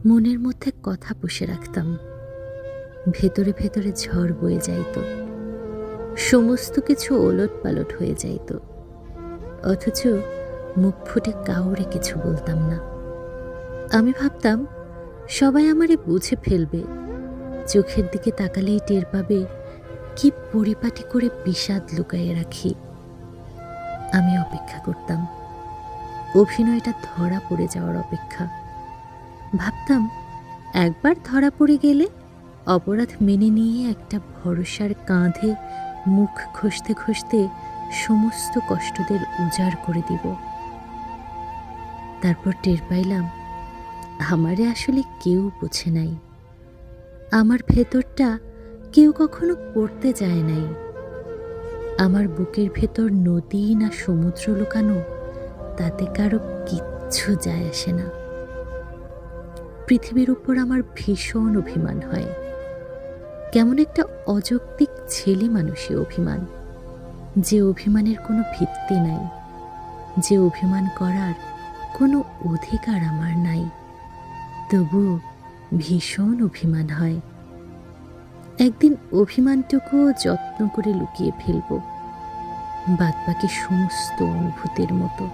মনের মধ্যে কথা পুষে রাখতাম, ভেতরে ভেতরে ঝড় বয়ে যাইত, সমস্ত কিছু ওলট পালট হয়ে যাইত, অথচ মুখ ফুটে কাউরে কিছু বলতাম না। আমি ভাবতাম সবাই আমারে বুঝে ফেলবে, চোখের দিকে তাকালেই টের পাবে কি পরিপাটি করে বিষাদ লুকাইয়ে রাখি। আমি অপেক্ষা করতাম, অভিনয়টা ধরা পড়ে যাওয়ার অপেক্ষা। ভাবতাম একবার ধরা পড়ে গেলে অপরাধ মেনে নিয়ে একটা ভরসার কাঁধে মুখ ঘষতে ঘষতে সমস্ত কষ্টদের উজাড় করে দিব। তারপর টের পাইলাম আমারে আসলে কেউ বোঝে নাই, আমার ভেতরটা কেউ কখনো পড়তে যায় নাই। আমার বুকের ভেতর নদী না সমুদ্র লুকানো, তাতে কারো কিচ্ছু যায় আসে না। পৃথিবীর উপর আমার ভীষণ অভিমান হয়, কেমন একটা অযৌক্তিক ছেলে মানুষই অভিমান, যে অভিমানের কোনো ভিত্তি নাই, যে অভিমান করার কোনো অধিকার আমার নাই, তবুও ভীষণ অভিমান হয়। একদিন অভিমানটুকুও যত্ন করে লুকিয়ে ফেলব, বাদবাকি সমস্ত অনুভূতির মতো।